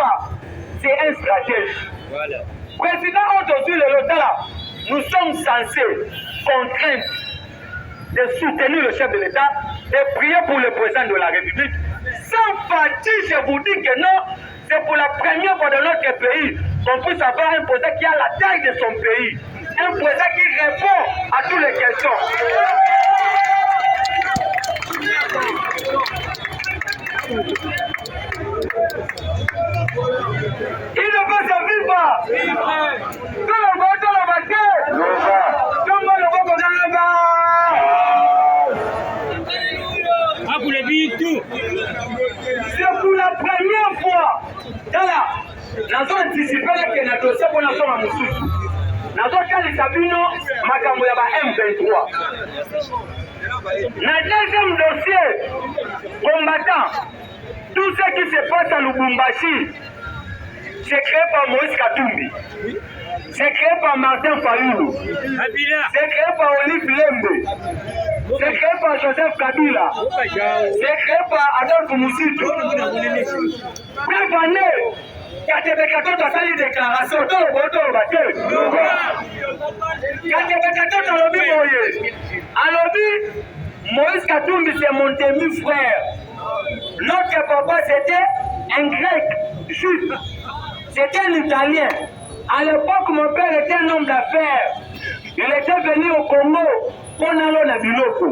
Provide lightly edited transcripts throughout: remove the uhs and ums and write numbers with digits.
Kabila, c'est un stratège. Voilà. Président aujourd'hui, le Lotala, nous sommes censés contraindre de soutenir le chef de l'État et prier pour le président de la République. Sans fatigue, je vous dis que non, c'est pour la première fois dans notre pays qu'on puisse avoir un président qui a la taille de son pays. Un président qui répond à toutes les questions. Il ne peut se vivre. C'est pour la première fois. Nous avons anticipé que notre dossier pour nous sommes à Moussou. Nous avons fait les Sabino, Makambo Yaba M23. Notre deuxième dossier, combattant, tout ce qui se passe à Lubumbashi, c'est créé par Moïse Katumbi, c'est créé par Martin Fayoulou, c'est créé par Olive Lembe, c'est créé par Joseph Kabila, c'est créé par Adolphe Moussito. Bref année, Katebekato a fait une déclaration, Katebekato a lobby Moïse Katumbi, c'est mon demi-frère. Notre papa, c'était un grec, juif. C'était un Italien. À l'époque, mon père était un homme d'affaires. Il était venu au Congo pour aller à Biloko.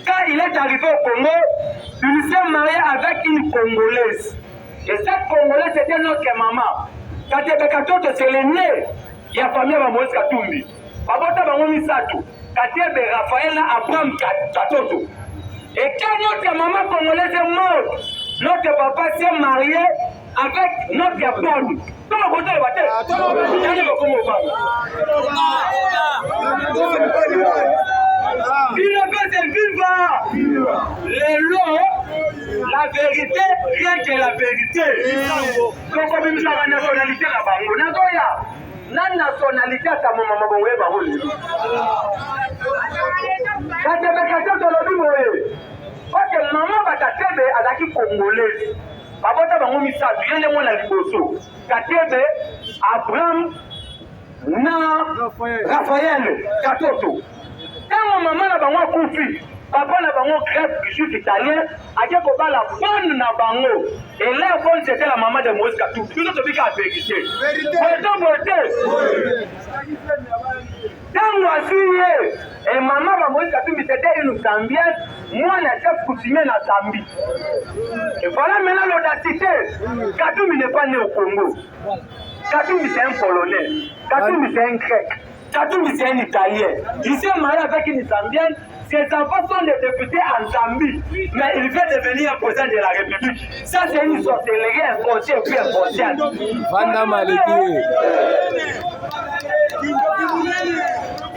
Quand il est arrivé au Congo, il s'est marié avec une Congolaise. Et cette Congolaise, c'était notre maman. Katebekato, c'est l'aîné de la famille de Moïse Katumbi. Babota Bangomi Satou. Katebe Raphaël Abraham Katoto. Et quand notre maman congolaise est morte, notre papa s'est marié avec notre bonne. Il ne peut se vivre. Les lots, la vérité, rien que la vérité. Donc, comme nous avons la nationalité là-bas, la nationalité à ta maman, parce que maman Katebe azaki congolaise. Babota bango misato yende mwana liboso. Katebe Abraham na Raphaël Katoto. Tango maman na bango akufi, papa na bango grec juif italien, ake ko bala bonne na bango. Et là bonne c'était la maman de Moïse Katumbi. Tout ça bika vérité. Vérité. Tango asuye et maman ba Moïse Katumbi c'était une Zambienne, moi na chef coutumier na Zambie. Et voilà maintenant l'audacité. Katumbi n'est pas né au Congo. Katumbi c'est un Polonais. Katumbi c'est un Grec. Katumbi c'est un Italien. Il s'est marié avec une Zambienne. Ses enfants sont des députés en Zambie, mais il veut devenir président de la République. Ça, c'est une sorcellerie inconsciente puis inconsciente. Vanda Maleki.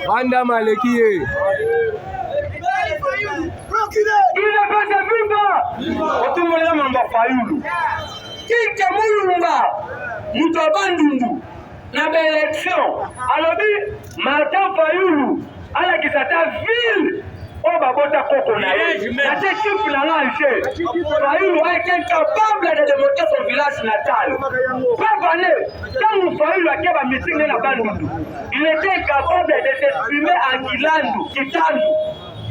Vanda Maleki. Il ne peut se vivre. Tout le monde m'a Fayoulou. Qui est Moulumba, Moutobandundu, dans l'élection. Alors, Martin Fayoulou, à la qui s'attend ville. Oh, Babota Kokonaye, la équipe n'a pas Fayoulou a été incapable de démontrer son village natal. Pas année, quand Fayoulou a été à meeting dans la Bandundu, il était incapable de s'exprimer en Kitandu.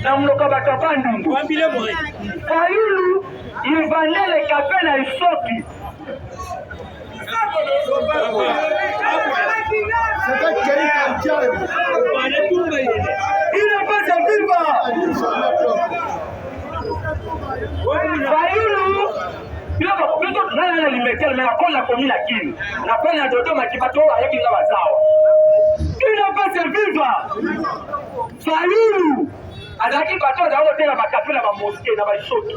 Dans le Kabata Bandundu. Fayoulou, il vendait les cafés dans les Isoki. Il n'est pas un vivant. Fayoulou, il a Azaki bateau dans l'hôtel à café dans la mosquée dans la Isoki.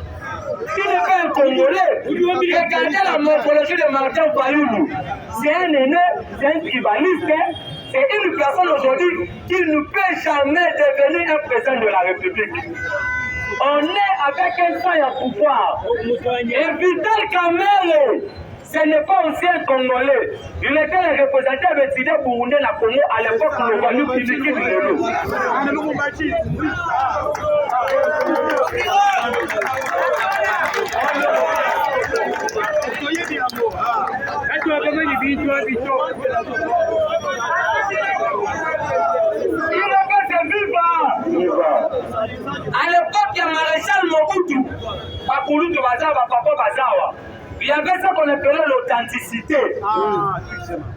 Il n'est pas un Congolais. Regardez la morphologie de Martin Fayoulou. C'est un aîné, c'est un tribaliste. C'est une personne aujourd'hui qui ne peut jamais devenir un président de la République. On est avec un soin à pouvoir. Et Vital Kamerhe, ce n'est pas aussi un Congolais. Il était le représentant de Burundi à Congo à l'époque où le Rwanda publiait du Lolo. À l'époque, il y a Maréchal Mobutu, Bakulutu Bazawa, Papa Bazawa. Il y avait ça qu'on appelait l'authenticité.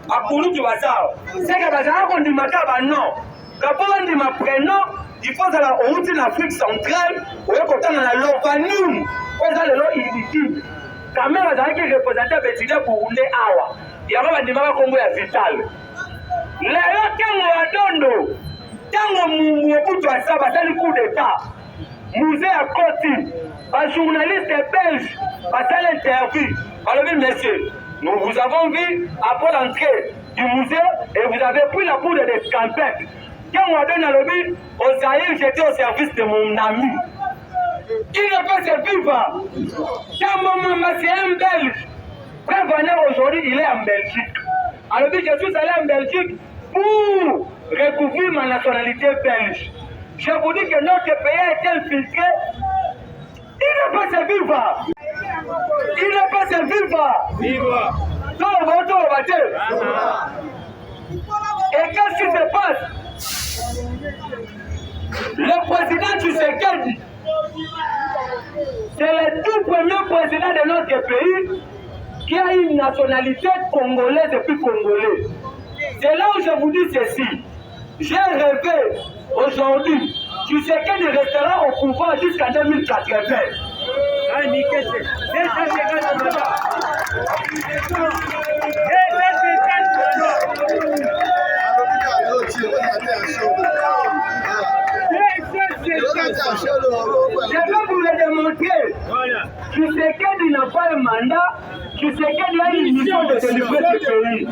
Bakulutu Bazawa. C'est que Bazawa, on dit Mataba non. Quand on dit ma prénom, il faut que la route en Afrique centrale, ou quand on a l'organium, on a le lot illiquide. Quand même, Bazawa qui représentait Bétidé pour rouler Awa. Il y avait un débat comme vital. Là, quand on a dondo, quand Mobutu Bazawa, basali coup d'état. Musée à Côte, un journaliste belge, passé l'interview. Alors, messieurs, nous vous avons vu après l'entrée du musée et vous avez pris la poudre des scampettes. Quand on a donné le but, au Zaïre, j'étais au service de mon ami. Il ne peut se vivre. Quand mon maman, c'est un belge. Prévenir aujourd'hui, il est en Belgique. Alors, je suis allé en Belgique pour recouvrir ma nationalité belge. Je vous dis que notre pays a été infiltré. Il ne peut se vivre. Il ne peut se vivre. Et qu'est-ce qui se passe? Le président Tshisekedi, c'est le tout premier président de notre pays qui a une nationalité congolaise et puis congolais. C'est là où je vous dis ceci. J'ai rêvé aujourd'hui, Tshisekedi restera au pouvoir jusqu'en 2080. Je vais vous le démontrer. Tshisekedi n'a pas un mandat, Tshisekedi a une mission de délivrer ce pays.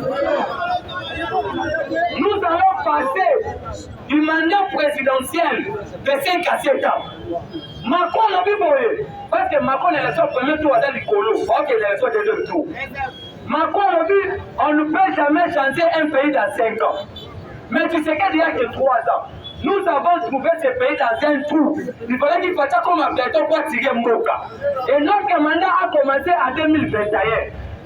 Nous allons passer du mandat présidentiel de 5 à 7 ans. Macron a vu boyer, parce que Macron est l'élection premier tour à l'Icolo, ok, l'élection deuxième tour. Macron a vu, on ne peut jamais changer un pays dans 5 ans. Mais tu sais qu'il n'y a que 3 ans. Nous avons trouvé ce pays dans un trou. Il fallait qu'il fasse comme un béton pour tirer Mboka. Et notre mandat a commencé en 2021.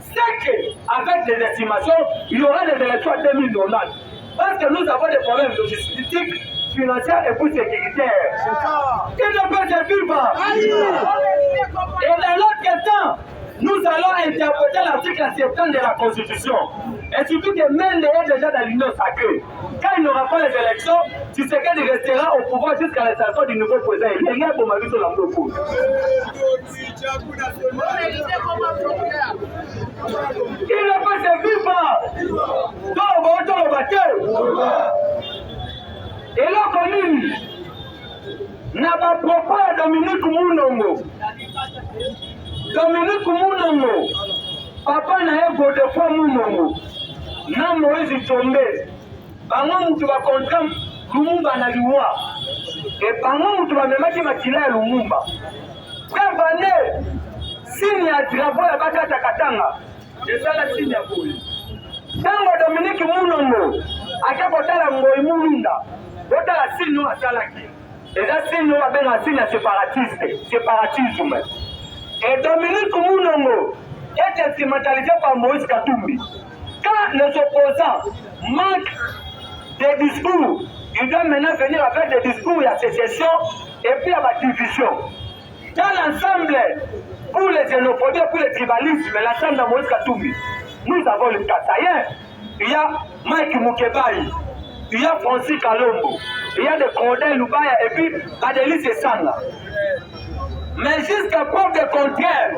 C'est qu'avec des estimations, il y aura des élections en 2090. Parce que nous avons des problèmes logistiques, financiers et pour sécuritaires. Il ne peut se vivre. Et dans l'autre temps, nous allons interpréter l'article 70 de la Constitution. Et surtout que Mende est déjà dans l'union sacrée. Quand il n'aura pas les élections, Tshisekedi restera au pouvoir jusqu'à l'installation du nouveau président. Il n'y a rien pour ma vie sur l'Ambo. Il ne peut se vivre. Et là, commune, n'a pas propos à Dominique Mounongo. Dominique Mounongo, papa n'a pas de fois Mounongo. Na Moïse Tchombe, bango mutu va contre Lumumba na liwa. Et bango mutu va memaki makila ya Lumumba. Prévenez, signe ya drapeau ya Bakata Katanga. Et ça la signe ya boule. Tango Dominique Mounongo, akapotala Ngoyi Mulunda. Bota la signe à Salaki. Et la signe à ben la signe séparatiste, séparatisme. Et Dominique Mounongo est instrumentalisé par Moïse Katumbi. Quand les opposants manquent des discours, ils doivent maintenant venir avec des discours à sécession et puis à la division. Dans l'ensemble, pour les xénophobies, pour les tribalismes, l'ensemble de Moïse Katumbi, nous avons le Kassayen, il y a Mike Mukebai, il y a Francis Kalombo, il y a des Condé Lubaya et puis Adélie Sessanga. Mais jusqu'à preuve du contraire,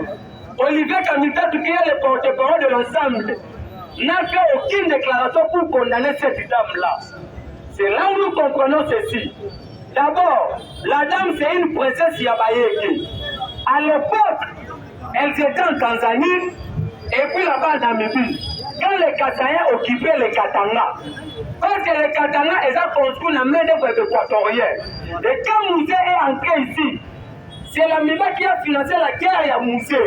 Olivier Kamita, qui est le porte-parole de l'ensemble, n'a fait aucune déclaration pour condamner cette dame-là. C'est là où nous comprenons ceci. D'abord, la dame, c'est une princesse Yabayeke. À l'époque, elle était en Tanzanie et puis là-bas en Namibie. Quand les Kassaïens occupaient les Katanga, parce que les Katanga, ils ont construit la main d'œuvre équatorienne. Et quand Moussé est entré ici, c'est la MIBA qui a financé la guerre à Moussé.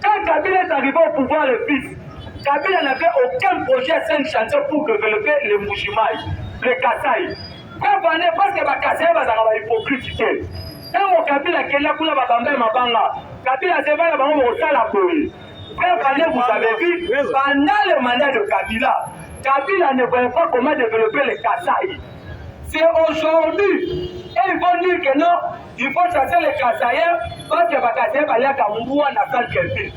Quand Kabila est arrivé au pouvoir, le fils, Kabila n'avait aucun projet à 5 chantiers pour développer les Mouchimaï, les Kassaï. Prévenez, parce que les Kassaï sont hypocrite. Quand Kabila est là pour la Bamba et Mabanga, Kabila se va là-bas au Salaboué. Frère Pané, vous avez vu, pendant le mandat de Kabila, Kabila ne voyait pas comment développer le Kasaï. C'est aujourd'hui. Et ils vont dire que non, il faut chasser les Kasaïens parce que les Kasaïens vont aller à Kamboua, on a fait.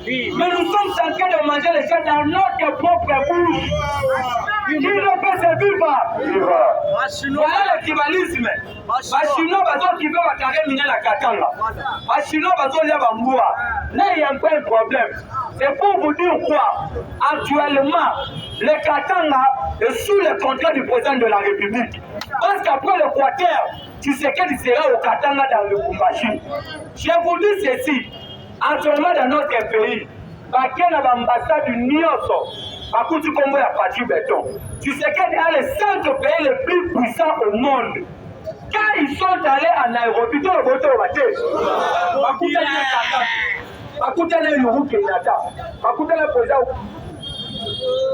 Mais nous sommes en train de manger les gens dans notre propre bouche. Il ne peut se vivre. Voilà le tribalisme. Les Chinois, qui veulent carrer miner la Katanga. Les Chinois, ils vont Bamboua. Là, il y a un peu un problème. C'est pour vous dire quoi? Actuellement, le Katanga est sous le contrôle du président de la République. Parce qu'après le Quater, tu sais qu'il sera au Katanga dans le Kumbashi. Je vous dis ceci, actuellement dans notre pays, il y a l'ambassade du Nyoso, à côté de la partie béton. Tu sais qu'il y a les 5 pays les plus puissants au monde. Quand ils sont allés en Nairobi, tout le monde est au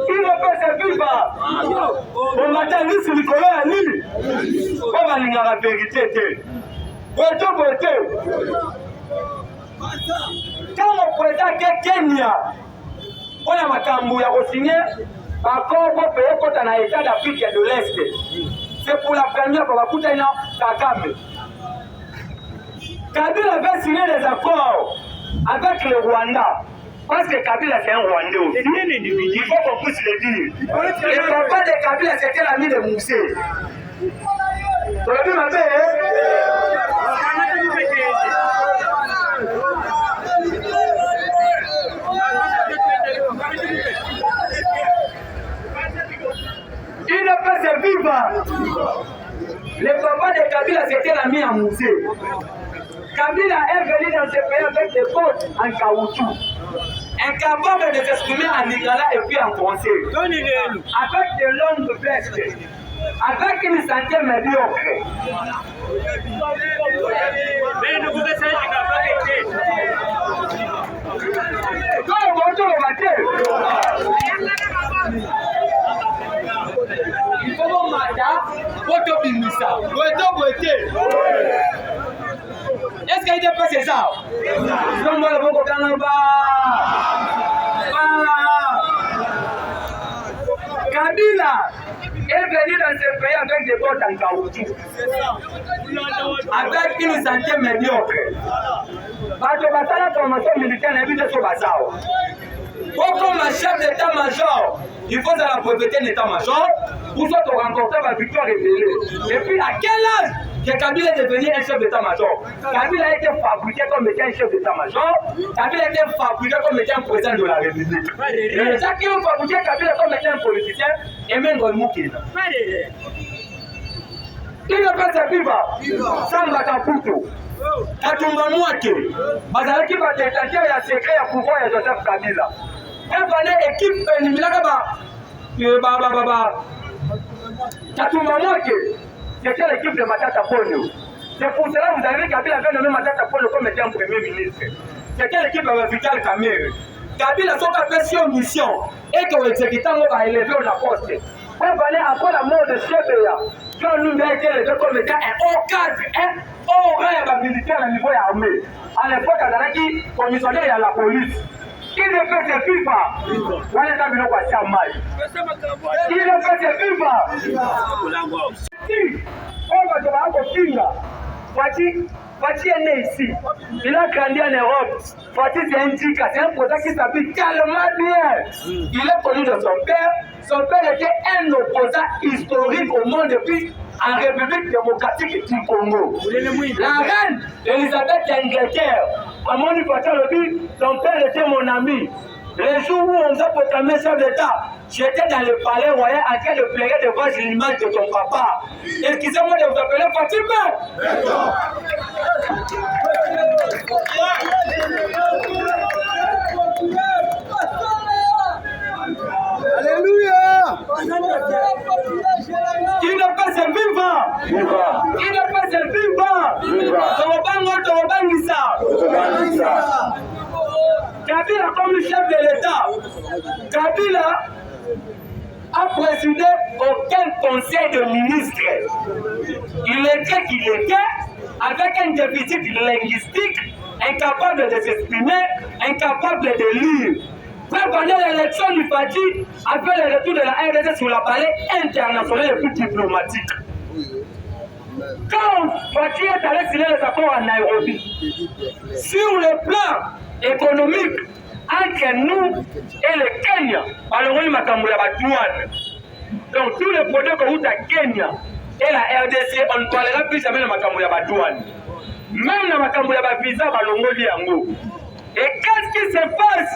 il ne peut se vivre. On m'attend sur le colon à lui. On va dire la vérité. Quand on présente Kenya, on a Makambu, on a signé accord pour payer contre un État d'Afrique de l'Est. C'est pour la première fois que Kagame. Kabila avait signé des accords avec le Rwanda. Parce que Kabila c'est un Rwandais aussi. Il faut qu'on puisse le dire. Le papa de Kabila c'était l'ami de Moussé. Tu l'as vu ma belle, il ne peut se vivre. Le papa de Kabila c'était l'ami à Moussé. Kabila est venu dans ce pays avec des potes en caoutchouc. Incapable de s'exprimer en lingala et puis en français. Avec de longues vestes. Avec une santé médiocre. Il faut mon mandat pour te bimisa. Est-ce qu'il y a pas ça? Non, moi, le bon Kabila est venu dans ce pays avec des bottes en caoutchouc. Avec une santé médiocre. Parce que la formation militaire n'est plus de ce bazar. Comme chef d'état-major, il faut de la propriété d'état-major pour se remporter la victoire révélée. Et puis, à quel âge que Kabila est devenu un chef d'état-major? Kabila a été fabriqué comme étant un chef d'état-major. Kabila a été fabriqué comme étant un président de la République. Et les gens qui ont fabriqué Kabila comme étant un politicien, et même dans le Moukina. Il ne peut se vivre sans Bakaputo. Katumba Mwake, Bazalaki va détenter le secret et pouvoir de Joseph Kabila. Et équipe Katumba Mwake, c'était l'équipe de Matata Ponyo. C'est pour cela que vous avez vu Kabila avait nommé Matata Ponyo comme étant premier ministre. C'était l'équipe de Vital Kamerhe. Kabila a fait sur mission et que l'exécutant va élever la poste. Après la mort de Chebeya, John Lumba a été élevé comme étant un haut cadre, un haut rêve militaire au niveau armé. À l'époque, il y commissionnaire à la police. Il ne peut se vivre. Il ne peut se vivre. Si on va Fati est né ici. Il a grandi en Europe. Fati c'est un Djika, c'est un produit qui s'habille tellement bien. Il est connu de son père. Son père était un opposant historique au monde depuis en République démocratique du Congo. La reine Elisabeth d'Angleterre, à mon le dit, son père était mon ami. Le jour où on nous a proclamé chef d'État, j'étais dans le palais royal en train de pleurer devant l'image de ton papa. Excusez-moi de vous appeler Fatima. Alléluia. Il ne peut se vivre. Il ne peut se vivre. Kabila comme chef de l'État, Kabila a présidé aucun conseil de ministres. Il était qu'il était avec un déficit linguistique, incapable de s'exprimer, incapable de lire. Pendant l'élection du Fati, avec le retour de la RDC sur la palais internationale et plus diplomatique. Quand Fati est allé signer les accords à Nairobi, sur le plan économique, entre nous et le Kenya, alors on a douane. Donc tous les produits que vous avez Kenya et la RDC, on ne parlera plus jamais de la douane. Même la visa, et qu'est-ce qui se passe?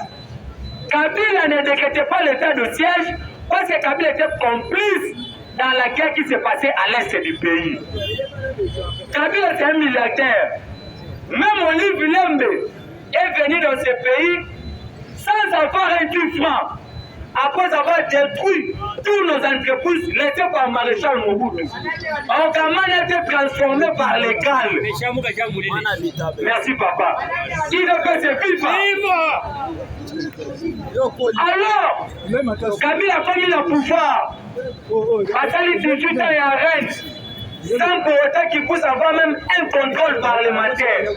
Kabila ne décrétait pas l'état de siège parce que Kabila était complice dans la guerre qui s'est passée à l'est du pays. Kabila c'est un milliardaire. Même Olivier Lembe est venu dans ce pays sans avoir un franc, après avoir détruit toutes nos entreprises laissées par Maréchal Mobutu. Orgaman a été transformé par l'égal. Merci papa. Il ne peut se vivre. Alors, Kabila a commis le pouvoir. Attali 18 ans et arrête. Sans pour autant qu'il puisse avoir même un contrôle parlementaire.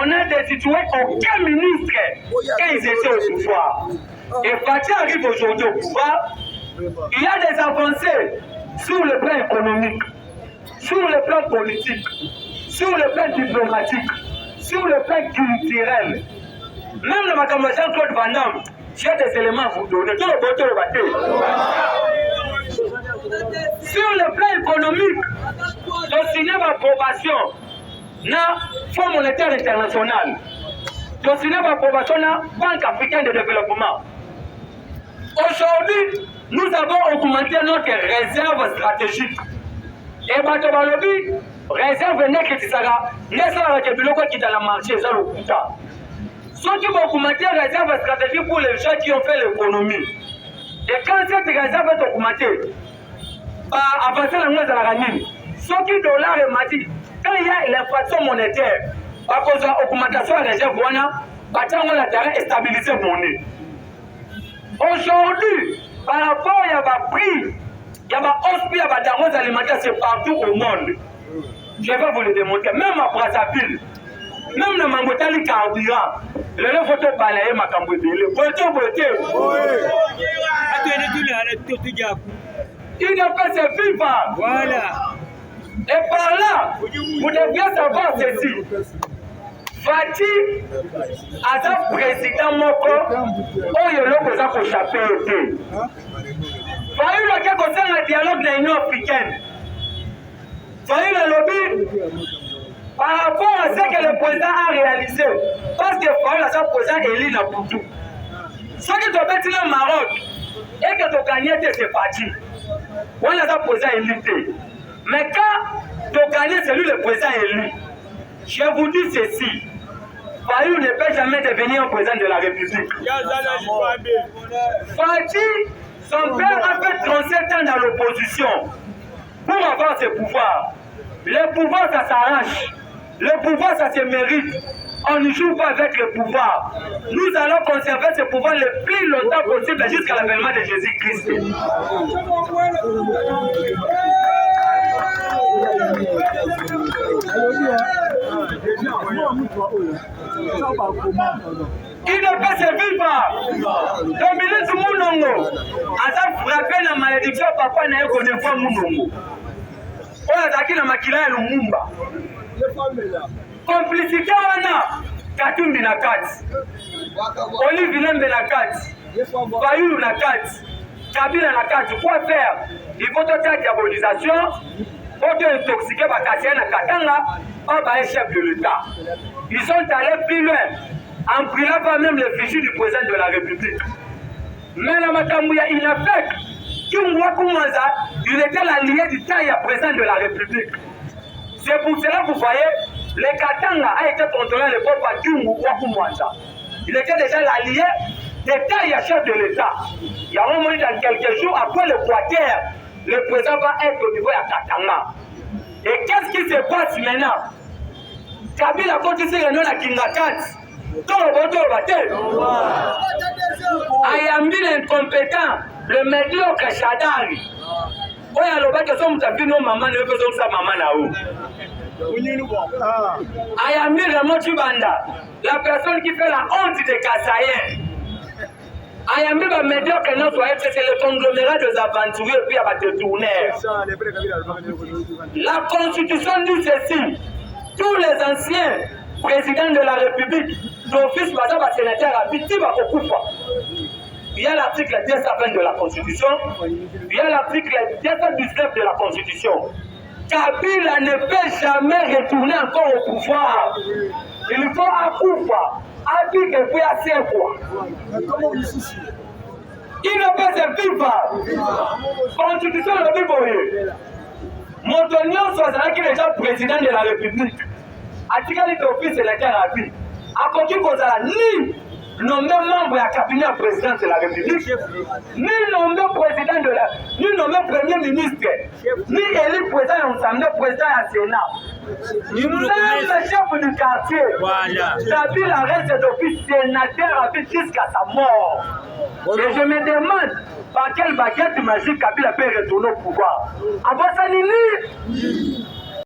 On a destitué aucun ministre quand ils étaient au pouvoir. Et Fati arrive aujourd'hui au pouvoir. Il y a des avancées sur le plan économique, sur le plan politique, sur le plan diplomatique, sur le plan culturel. Même le matin, Jean-Claude Van Damme, j'ai des éléments à vous donner. Tout le monde le battait. Sur le plan économique, j'ai signé ma approbation dans le Fonds monétaire international. J'ai signé ma approbation dans la Banque africaine de développement. Aujourd'hui, nous avons augmenté notre réserve stratégique. Et Batobalobi, réserve n'est que Tissara, n'est-ce pas que Biloko qui est dans le marché, ça le coûte. Ceux qui vont augmenter la réserve stratégique pour les gens qui ont fait l'économie. Et quand cette réserve est augmentée, avancer la noix à la ranine, ceux qui dollars et mati, quand il y a l'inflation monétaire, à cause de l'augmentation de la réserve, on a stabilisé la monnaie. Aujourd'hui, par rapport à la prix, il y a ma hausse, il y a ma denrées alimentaires, c'est partout au monde. Je vais vous le démontrer. Même à Brazzaville, même le Mangotali carburant, le photo balayer ma cambouille. Le photo. Il ne peut se vivre. Voilà. Et par là, vous devez savoir ceci. Fati, à sa président Moko, il y a l'autre qui a échappé. Fayu le cas concerne le dialogue de l'Union africaine. Fayu le lobby par rapport à ce que le président a réalisé. Parce que Fayu le président élit la Poutou. Ce qui te fait le Maroc et que tu gagnes, c'est Fati. On a le président élu. Mais quand tu gagnes, c'est lui le président élu. Je vous dis ceci. Fayu ne peut jamais devenir un président de la République. Fati, son père a fait 37 ans dans l'opposition pour avoir ce pouvoir. Le pouvoir, ça s'arrache. Le pouvoir, ça se mérite. On ne joue pas avec le pouvoir. Nous allons conserver ce pouvoir le plus longtemps possible jusqu'à l'avènement de Jésus-Christ. Il ne peut se vivre. Le ministre Mounongo a frappé la malédiction papa n'a connu pas Mounongo. On a attaqué la maquilla et le Mumba. Complicité on a Katumbi na kati. Olivier Lembe na kati. Fayoulou na kati. Kabila na kati. Quoi faire? Il faut faire diabolisation. Il faut intoxiquer Bakassia na Katanga. Pas chef de l'État. Ils sont allés plus loin. En priant pas même les fichiers du président de la République. Mais la Matamouya, il a fait il était l'allié du taille président de la République. C'est pour cela que vous voyez, le Katanga a été contrôlé à l'époque par Tungu Wakumwanza. Il était déjà l'allié des taille chef de l'État. Il y a un moment dans quelques jours après le Quater, le président va être au niveau de Katanga. Et qu'est-ce qui se passe maintenant? Kabila continue à la Kingakat. Ayambi l'incompétent, le médiocre Chadari. Oui, alors, que son tapino maman ne peut pas sa maman là-haut. Ayambi Ramon Chubanda, la personne qui fait la honte des Kassaïens. Ayambi va médiocre non soit c'est le conglomérat des aventuriers puis à détourner. La Constitution dit ceci. Tous les anciens présidents de la République, d'office, madame la sénateur, il y a l'article 220 de la Constitution, il y a l'article 219 de la Constitution. Kabila ne peut jamais retourner encore au pouvoir. Il faut à Koufa. Il ne peut se vivre. Constitution le vivre. Montagnon soit qui est déjà président de la République. Article d'office sénateur à vie. À côté de ça, ni nommé membre de la cabinet président de la République, ni nommé président de la, ni nommé premier ministre, ni élu président ensemble, président à Sénat. Même le chef du quartier, Kabila reste d'office sénateur à vie jusqu'à sa mort. Et je me demande par quelle baguette magique Kabila peut retourner au pouvoir. Avant ça,